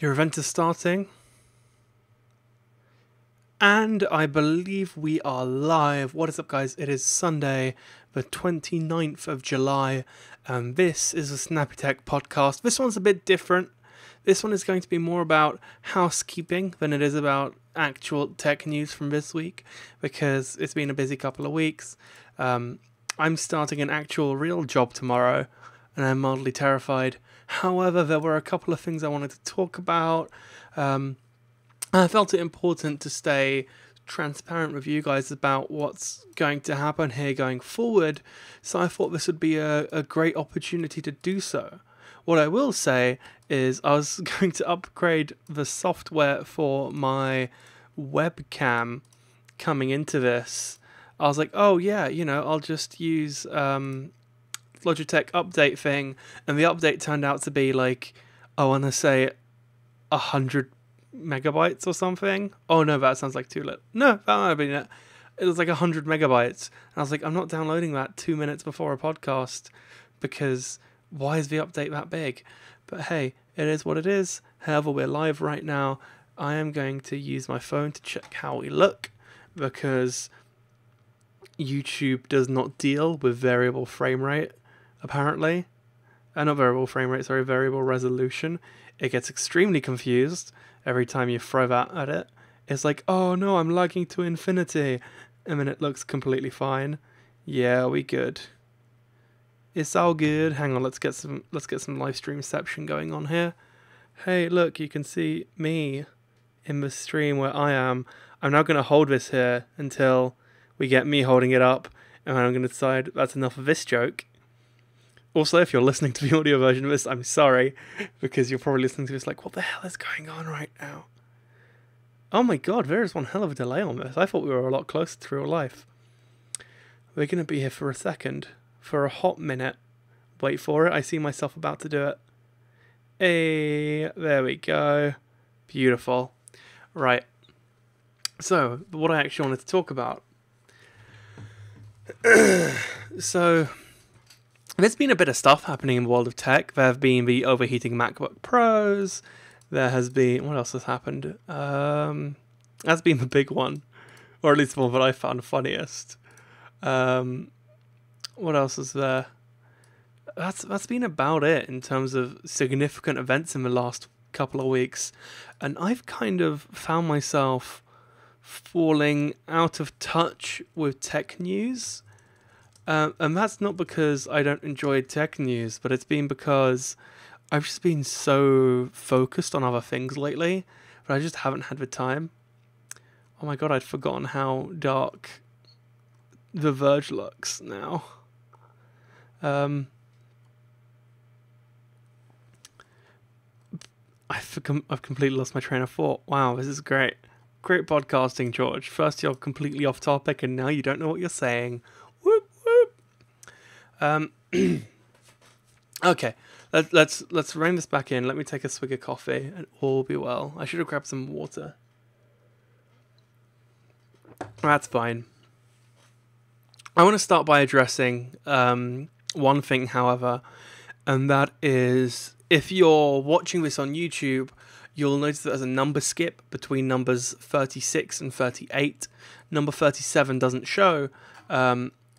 Your event is starting. And I believe we are live. What is up, guys? It is Sunday, the 29th of July, and this is a Snappy-Tech Podcast. This one's a bit different. This one is going to be more about housekeeping than it is about actual tech news from this week, because it's been a busy couple of weeks. I'm starting an actual real job tomorrow, and I'm mildly terrified. However, there were a couple of things I wanted to talk about. I felt it important to stay transparent with you guys about what's going to happen here going forward, so I thought this would be a great opportunity to do so. What I will say is I was going to upgrade the software for my webcam coming into this. I was like, oh yeah, I'll just use Logitech update thing, and the update turned out to be like, I want to say 100 megabytes or something. Oh no, that sounds like too little. No, that might have been it. It was like 100 megabytes. And I was like, I'm not downloading that 2 minutes before a podcast, because why is the update that big? But hey, it is what it is. However, we're live right now. I am going to use my phone to check how we look, because YouTube does not deal with variable frame rate, apparently. Not variable frame rate, sorry, variable resolution. It gets extremely confused every time you throw that at it. It's like, oh no, I'm lagging to infinity. And then it looks completely fine. Yeah, we good. It's all good. Hang on, let's get some live streamception going on here. Hey, look, you can see me in the stream where I am. I'm now going to hold this here until we get me holding it up, and I'm going to decide that's enough of this joke. Also, if you're listening to the audio version of this, I'm sorry, because you're probably listening to this like, what the hell is going on right now? Oh my god, there is one hell of a delay on this. I thought we were a lot closer to real life. We're going to be here for a second, for a hot minute. Wait for it, I see myself about to do it. Hey, there we go. Beautiful. Right. So, what I actually wanted to talk about. So, there's been a bit of stuff happening in the world of tech. There have been the overheating MacBook Pros. There has been... What else has happened? That's been the big one. Or at least the one that I found funniest. What else is there? That's been about it in terms of significant events in the last couple of weeks. And I've kind of found myself falling out of touch with tech news. And that's not because I don't enjoy tech news, but it's been because I've just been so focused on other things lately that I just haven't had the time. Oh my god, I'd forgotten how dark The Verge looks now. I've completely lost my train of thought. Wow, this is great. Great podcasting, George. First you're completely off topic, and now you don't know what you're saying. Whoop whoop. Okay, let's rein this back in. Let me take a swig of coffee, and all will be well. I should have grabbed some water. That's fine. I want to start by addressing one thing, however, and that is, if you're watching this on YouTube, you'll notice that there's a number skip between numbers 36 and 38. Number 37 doesn't show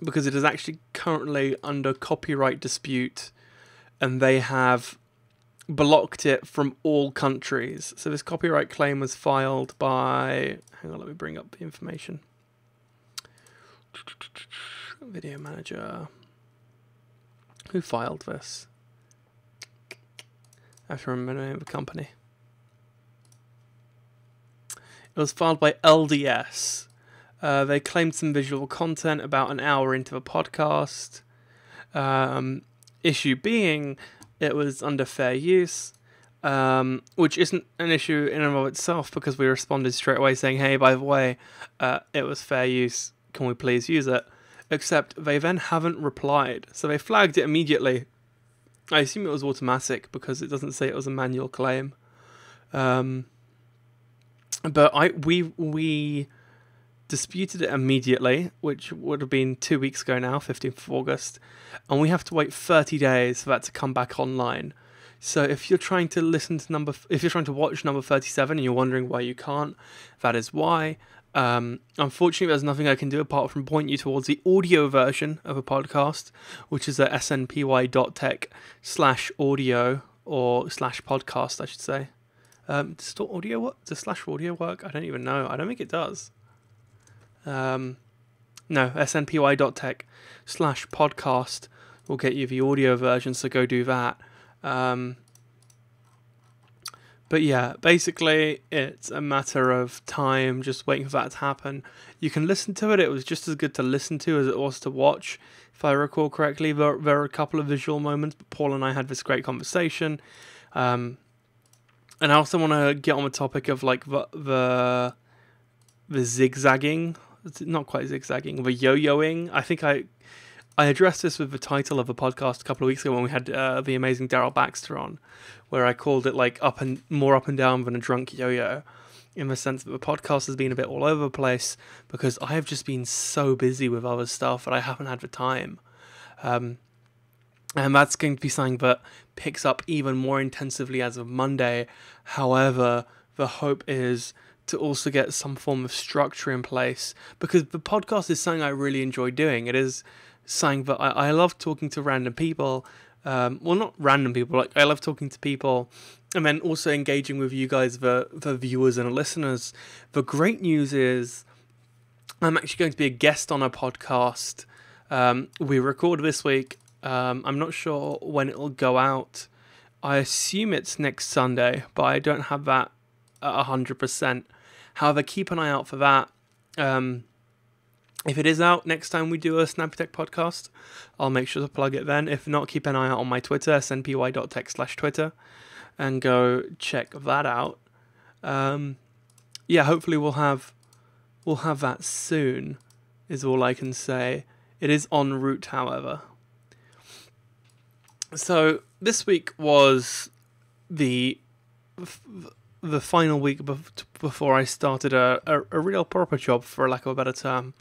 because it is actually currently under copyright dispute, and they have blocked it from all countries. So this copyright claim was filed by... Hang on, let me bring up the information. Video manager. Who filed this? I have to remember the name of the company. It was filed by LDS. They claimed some visual content about an hour into the podcast. Issue being, it was under fair use, which isn't an issue in and of itself, because we responded straight away saying, hey, by the way, it was fair use. Can we please use it? Except they then haven't replied. So they flagged it immediately. I assume it was automatic because it doesn't say it was a manual claim. But we disputed it immediately, which would have been 2 weeks ago now, 15th of August, and we have to wait 30 days for that to come back online. So if you're trying to watch number 37 and you're wondering why you can't, that is why. Unfortunately, there's nothing I can do apart from point you towards the audio version of a podcast, which is at snpy.tech/audio or /podcast, I should say. Does audio work? Does /audio work? I don't even know. I don't think it does. No, snpy.tech/podcast will get you the audio version, so go do that. But yeah, basically it's a matter of time, just waiting for that to happen. You can listen to it. It was just as good to listen to as it was to watch, if I recall correctly. There are a couple of visual moments, but Paul and I had this great conversation. And I also want to get on the topic of like the zigzagging, not quite zigzagging, the yo-yoing. I think I addressed this with the title of a podcast a couple of weeks ago when we had the amazing Daryl Baxter on, where I called it like more up and down than a drunk yo-yo, in the sense that the podcast has been a bit all over the place because I have just been so busy with other stuff that I haven't had the time. And that's going to be something that picks up even more intensively as of Monday. However, the hope is to also get some form of structure in place, because the podcast is something I really enjoy doing. It is something that I love talking to random people. Well, not random people. Like, I love talking to people, and then also engaging with you guys, the viewers and listeners. The great news is I'm actually going to be a guest on a podcast. We recorded this week. I'm not sure when it'll go out. I assume it's next Sunday, but I don't have that at 100%. However, keep an eye out for that. If it is out next time we do a Snappy-Tech podcast, I'll make sure to plug it then. If not, keep an eye out on my Twitter, snpy.tech/Twitter, and go check that out. Yeah, hopefully we'll have that soon, is all I can say. It is en route, however. So this week was the final week before I started a real proper job, for lack of a better term.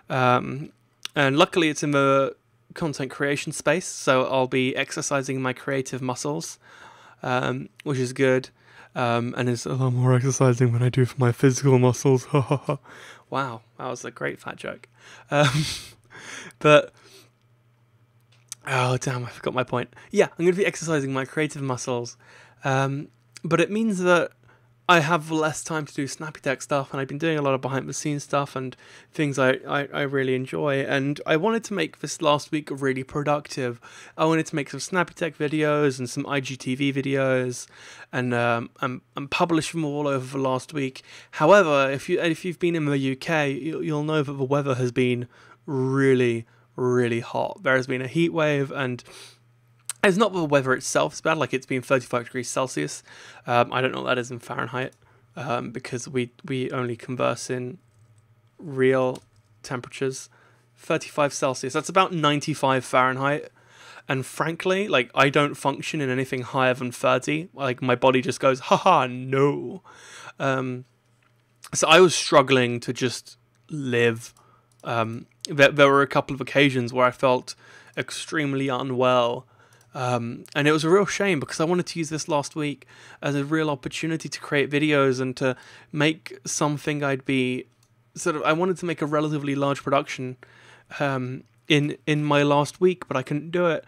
And luckily it's in the content creation space, so I'll be exercising my creative muscles, which is good. And it's a lot more exercising than I do for my physical muscles. Wow, that was a great fat joke. But oh damn, I forgot my point. Yeah, I'm going to be exercising my creative muscles, but it means that I have less time to do Snappy-Tech stuff, and I've been doing a lot of behind-the-scenes stuff and things I really enjoy, and I wanted to make this last week really productive. I wanted to make some Snappy-Tech videos and some IGTV videos, and publish them all over the last week. However, if you've been in the UK, you'll know that the weather has been really, really hot. There has been a heat wave, and it's not the weather itself is bad. Like, it's been 35 degrees Celsius. I don't know what that is in Fahrenheit, because we only converse in real temperatures. 35 Celsius, that's about 95 Fahrenheit. And frankly, like, I don't function in anything higher than 30. Like, my body just goes, haha, no. So I was struggling to just live. There were a couple of occasions where I felt extremely unwell. And it was a real shame, because I wanted to use this last week as a real opportunity to create videos and to make something I wanted to make a relatively large production in my last week, but I couldn't do it,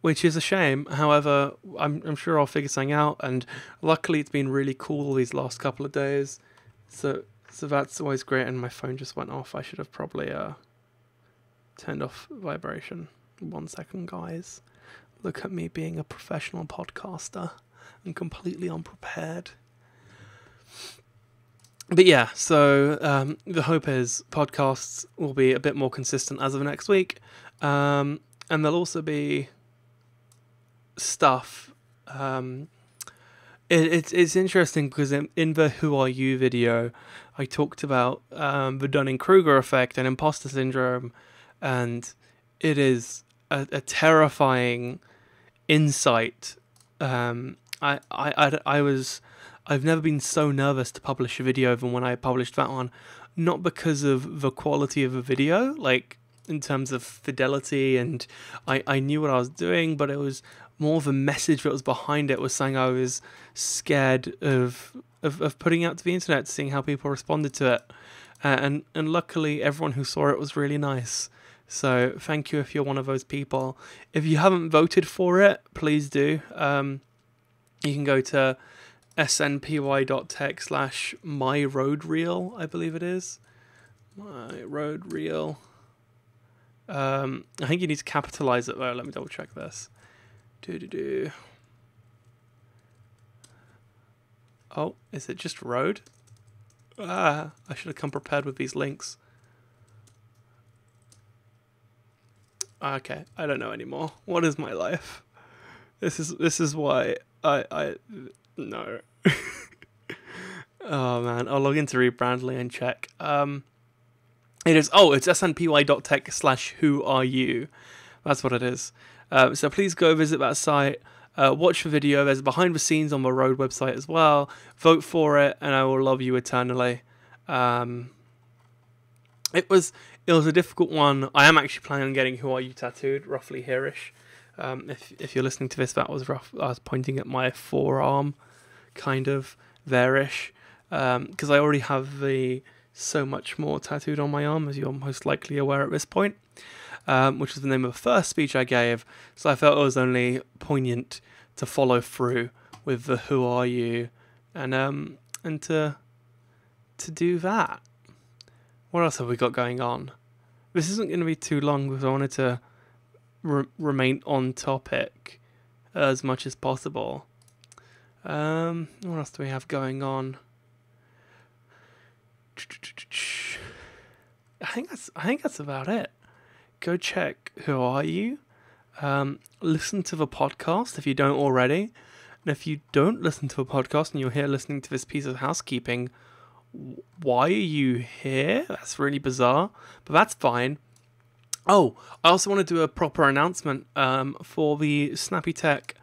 which is a shame. However, I'm sure I'll figure something out, and luckily it's been really cool these last couple of days, so that's always great. And my phone just went off. I should have probably turned off vibration. 1 second, guys. Look at me being a professional podcaster and completely unprepared. But yeah, so the hope is podcasts will be a bit more consistent as of next week, and there'll also be stuff. It's interesting because in the Who Are You video, I talked about the Dunning-Kruger effect and imposter syndrome, and it is a terrifying insight. I've never been so nervous to publish a video than when I published that one. Not because of the quality of the video, like, in terms of fidelity, and I knew what I was doing, but it was more of a message that was behind it, was something I was scared of putting out to the internet, seeing how people responded to it. And luckily everyone who saw it was really nice. So thank you if you're one of those people. If you haven't voted for it, please do. You can go to snpy.tech/myroadreel, I believe it is. My road reel. I think you need to capitalize it though. Let me double check this. Oh, is it just road? I should have come prepared with these links. Okay, I don't know anymore. What is my life? This is why I no. Oh man, I'll log into Rebrandly and check. It's snpy.tech/whoareyou. That's what it is. So please go visit that site. Watch the video. There's behind the scenes on the Road website as well. Vote for it, and I will love you eternally. It was a difficult one. I am actually planning on getting "Who Are You" tattooed, roughly here-ish. If you're listening to this, that was rough. I was pointing at my forearm, kind of there-ish, because I already have the "So Much More" tattooed on my arm, as you're most likely aware at this point. Which was the name of the first speech I gave, so I felt it was only poignant to follow through with the "Who Are You," and to do that. What else have we got going on? This isn't going to be too long because I wanted to remain on topic as much as possible. What else do we have going on? I think that's about it. Go check "Who Are You?" Listen to the podcast if you don't already. And if you don't listen to a podcast and you're here listening to this piece of housekeeping, why are you here? That's really bizarre, but that's fine. Oh, I also want to do a proper announcement for the Snappy-Tech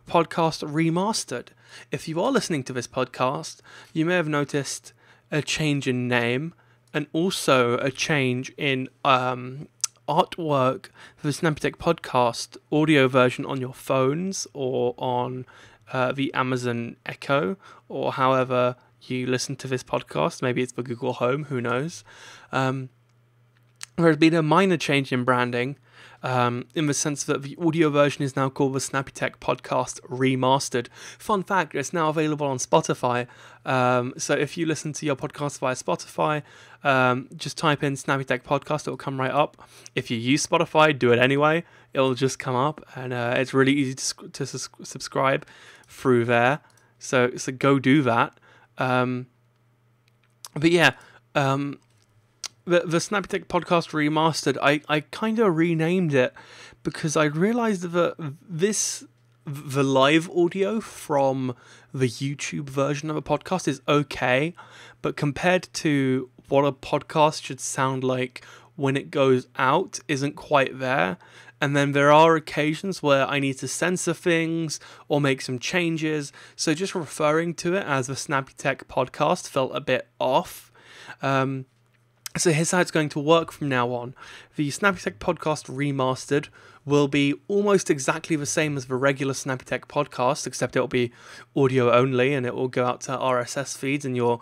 Podcast Remastered. If you are listening to this podcast, you may have noticed a change in name and also a change in artwork for the Snappy-Tech Podcast audio version on your phones or on the Amazon Echo, or however you listen to this podcast. Maybe it's the Google Home, who knows. There's been a minor change in branding, in the sense that the audio version is now called the Snappy-Tech Podcast Remastered. Fun fact, it's now available on Spotify. So if you listen to your podcast via Spotify, just type in Snappy-Tech Podcast, it'll come right up. If you use Spotify, do it anyway. It'll just come up, and it's really easy to subscribe through there. So go do that. But yeah, the Snappy-Tech Podcast Remastered, I kind of renamed it because I realized that the live audio from the YouTube version of a podcast is okay, but compared to what a podcast should sound like when it goes out, isn't quite there. And then there are occasions where I need to censor things or make some changes. So just referring to it as the Snappy-Tech Podcast felt a bit off. So here's how it's going to work from now on. The Snappy-Tech Podcast Remastered will be almost exactly the same as the regular Snappy-Tech Podcast, except it will be audio only and it will go out to RSS feeds and your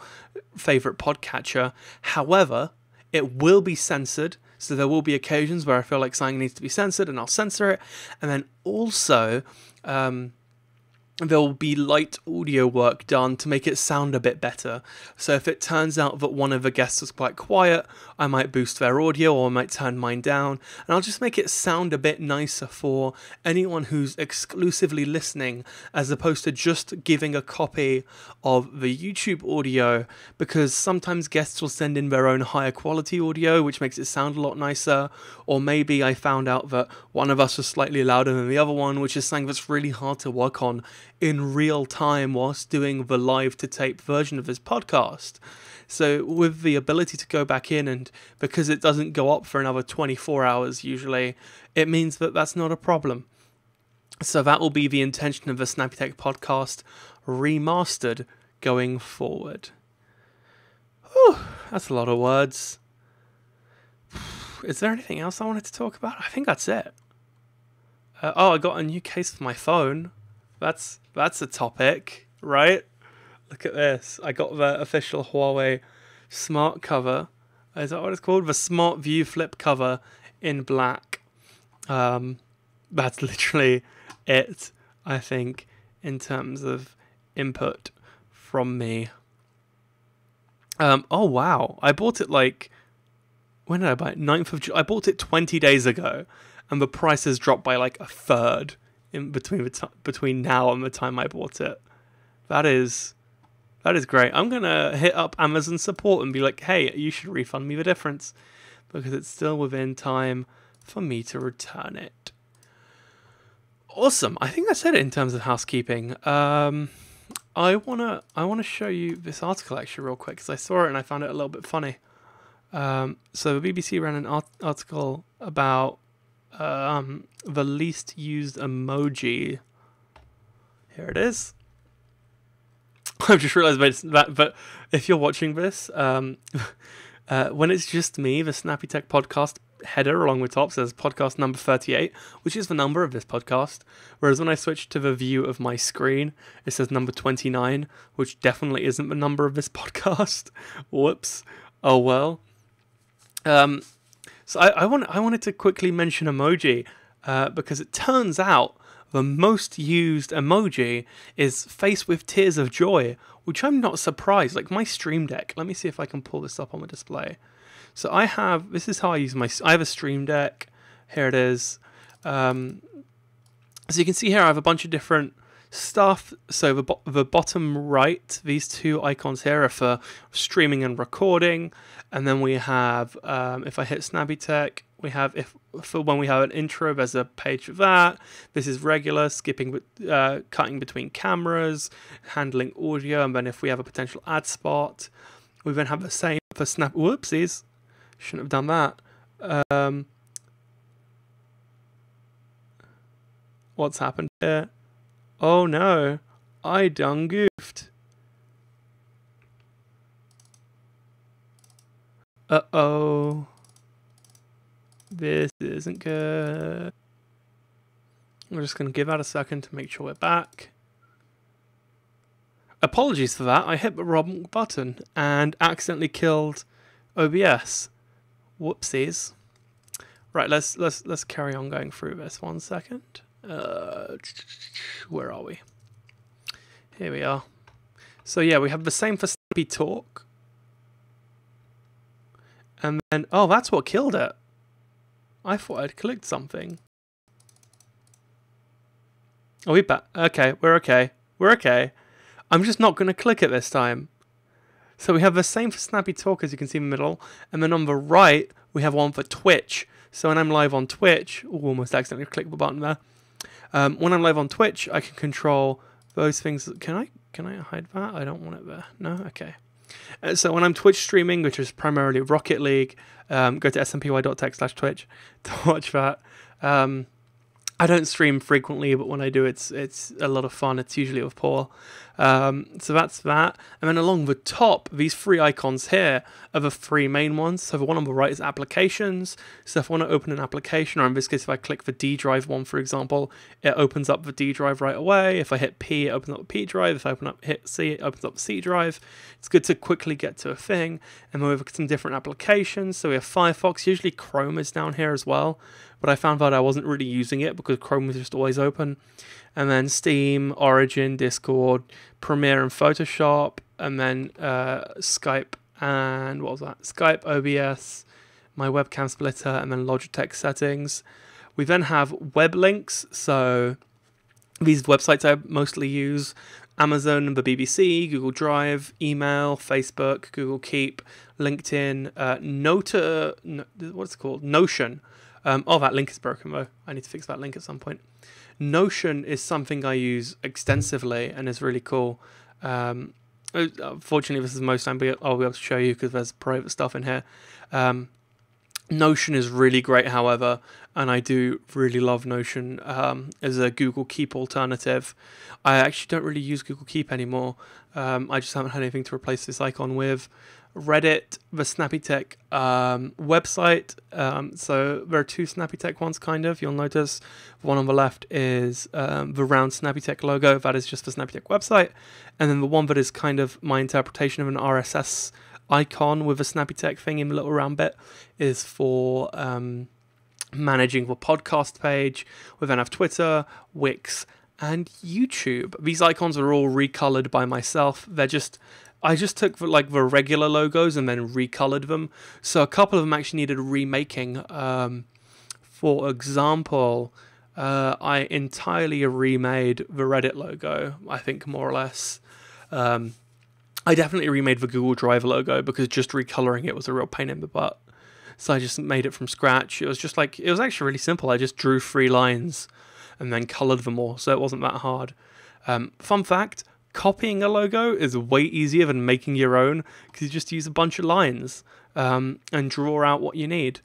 favorite podcatcher. However, it will be censored. So there will be occasions where I feel like something needs to be censored and I'll censor it. And then also, there will be light audio work done to make it sound a bit better. So if it turns out that one of the guests was quite quiet, I might boost their audio or I might turn mine down. And I'll just make it sound a bit nicer for anyone who's exclusively listening, as opposed to just giving a copy of the YouTube audio, because sometimes guests will send in their own higher quality audio, which makes it sound a lot nicer. Or maybe I found out that one of us was slightly louder than the other one, which is something that's really hard to work on in real time whilst doing the live to tape version of this podcast. So with the ability to go back in, and because it doesn't go up for another 24 hours usually, it means that that's not a problem. So that will be the intention of the Snappy-Tech Podcast Remastered going forward. Whew, that's a lot of words. Is there anything else I wanted to talk about? I think that's it. I got a new case for my phone. That's a topic, right? Look at this. I got the official Huawei smart cover. Is that what it's called? The Smart View flip cover in black. That's literally it, I think, in terms of input from me. Oh wow, I bought it when did I buy it? 9th of July. I bought it 20 days ago, and the price has dropped by like a third in between now and the time I bought it. That is great. I'm gonna hit up Amazon support and be like, hey, you should refund me the difference, because it's still within time for me to return it. Awesome. I think that's it in terms of housekeeping. I wanna show you this article actually real quick, because I saw it and I found it a little bit funny. So the BBC ran an article about the least used emoji. Here it is. I've just realised but if you're watching this, when it's just me, the Snappy-Tech Podcast header along the top says podcast number 38, which is the number of this podcast. Whereas when I switch to the view of my screen, it says number 29, which definitely isn't the number of this podcast. Whoops. Oh well. So I wanted to quickly mention emoji, because it turns out the most used emoji is face with tears of joy, which I'm not surprised. Like my Stream Deck. Let me see if I can pull this up on the display. So this is how I use I have a Stream Deck. Here it is. So you can see here I have a bunch of different stuff. So the bottom right, these two icons here are for streaming and recording. And then we have, if I hit Snappy-Tech, we have, for when we have an intro, there's a page for that. This is regular, skipping, cutting between cameras, handling audio. And then if we have a potential ad spot, we then have the same for whoopsies. Shouldn't have done that. What's happened here? Oh no, I done goofed. Uh-oh. This isn't good. We're just going to give that a second to make sure we're back. Apologies for that. I hit the wrong button and accidentally killed OBS. Whoopsies. Right, let's carry on going through this 1 second. Where are we? Here we are. So yeah, we have the same for Snappy Talk. And then, oh, that's what killed it. I thought I'd clicked something. Are we back? Okay, we're okay. We're okay. I'm just not going to click it this time. So we have the same for Snappy Talk, as you can see in the middle. And then on the right, we have one for Twitch. So when I'm live on Twitch, almost accidentally clicked the button there. When I'm live on Twitch, I can control those things. Can I hide that? I don't want it there. No? Okay. So when I'm Twitch streaming, which is primarily Rocket League, go to smpy.tech/twitch to watch that. I don't stream frequently, but when I do, it's a lot of fun. It's usually with Paul. So that's that. And then along the top, these three icons here are the three main ones. So the one on the right is applications. So if I want to open an application, or in this case, if I click the D drive one, for example, it opens up the D drive right away. If I hit P, it opens up the P drive. If I hit C, it opens up the C drive. It's good to quickly get to a thing. And then we have some different applications. So we have Firefox. Usually Chrome is down here as well. But I found out I wasn't really using it because Chrome was just always open. And then Steam, Origin, Discord, Premiere and Photoshop, and then Skype and what was that? Skype, OBS, my webcam splitter, and then Logitech settings. We then have web links. So these websites I mostly use: Amazon, the BBC, Google Drive, email, Facebook, Google Keep, LinkedIn, what's it called? Notion. Oh, that link is broken though. I need to fix that link at some point. Notion is something I use extensively and is really cool. Unfortunately, this is most time, but I'll be able to show you because there's private stuff in here. Notion is really great, however, and I do really love Notion as a Google Keep alternative. I actually don't really use Google Keep anymore. I just haven't had anything to replace this icon with. Reddit, the Snappy-Tech website. So there are two Snappy-Tech ones, kind of. You'll notice one on the left is the round Snappy-Tech logo. That is just the Snappy-Tech website. And then the one that is kind of my interpretation of an RSS icon with a Snappy-Tech thing in the little round bit is for managing the podcast page. We then have Twitter, Wix, and YouTube. These icons are all recolored by myself. I just took the regular logos and then recolored them. So a couple of them actually needed remaking. For example, I entirely remade the Reddit logo, I think, more or less. I definitely remade the Google Drive logo because just recoloring it was a real pain in the butt. So I just made it from scratch. It was actually really simple. I just drew 3 lines and then colored them all, so it wasn't that hard. Fun fact, copying a logo is way easier than making your own because you just use a bunch of lines and draw out what you need.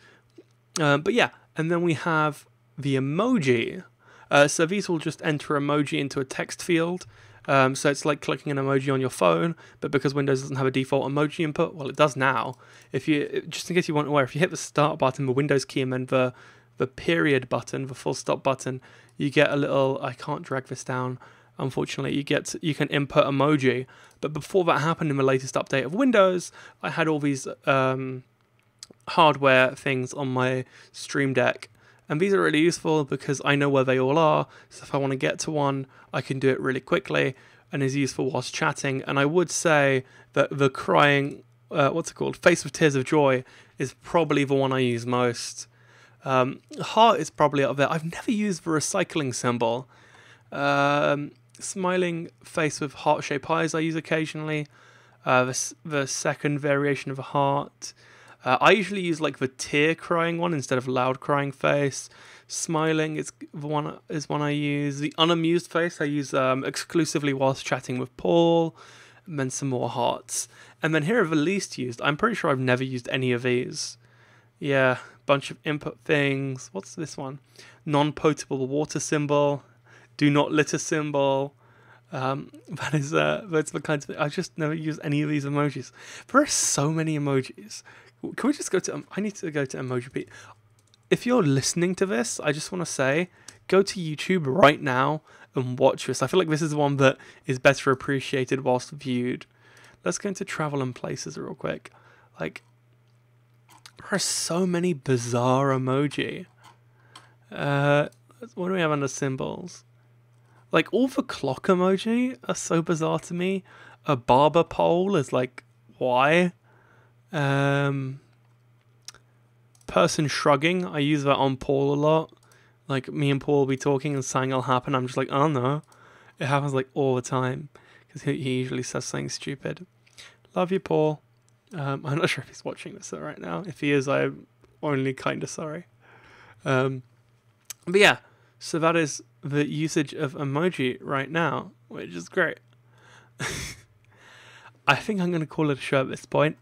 But yeah, and then we have the emoji. So these will just enter emoji into a text field. So it's like clicking an emoji on your phone, but because Windows doesn't have a default emoji input, well, it does now. Just in case you weren't aware, if you hit the start button, the Windows key, and then the period button, the full stop button, you get a little. I can't drag this down. Unfortunately, you can input emoji. But before that happened in the latest update of Windows, I had all these hardware things on my Stream Deck. And these are really useful because I know where they all are. So if I want to get to one, I can do it really quickly and is useful whilst chatting. And I would say that the crying, face with tears of joy is probably the one I use most. Heart is probably up there. I've never used the recycling symbol. Smiling face with heart-shaped eyes I use occasionally. The second variation of a heart. I usually use like the tear crying one instead of loud crying face. Smiling is one I use. The unamused face I use exclusively whilst chatting with Paul. And then some more hearts. And then here are the least used. I'm pretty sure I've never used any of these. Yeah, bunch of input things. What's this one? Non-potable water symbol. Do not litter symbol. That's the kinds of. I just never use any of these emojis. There are so many emojis. Can we just go to? I need to go to Emoji. If you're listening to this, I just want to say, go to YouTube right now and watch this. I feel like this is the one that is better appreciated whilst viewed. Let's go into travel and places real quick. Like, there are so many bizarre emoji. What do we have under symbols? Like, all the clock emoji are so bizarre to me. A barber pole is like, why? Person shrugging, I use that on Paul a lot. Like, me and Paul will be talking and something will happen. I'm just like, oh no. It happens like all the time. Because he usually says something stupid. Love you, Paul. I'm not sure if he's watching this right now. If he is, I'm only kind of sorry. But yeah, so that is the usage of emoji right now, which is great. I think I'm going to call it a show at this point.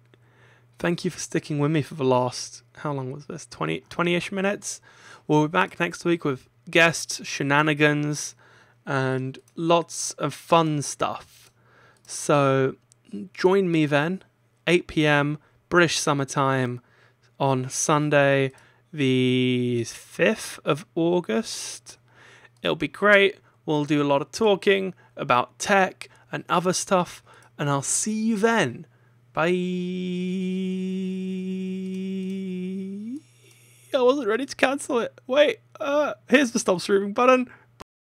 Thank you for sticking with me for the last, how long was this? 20-ish minutes? We'll be back next week with guests, shenanigans, and lots of fun stuff. So join me then, 8 p.m. British summertime on Sunday, the 5th of August. It'll be great. We'll do a lot of talking about tech and other stuff, and I'll see you then. Bye. I wasn't ready to cancel it. Wait, here's the stop streaming button.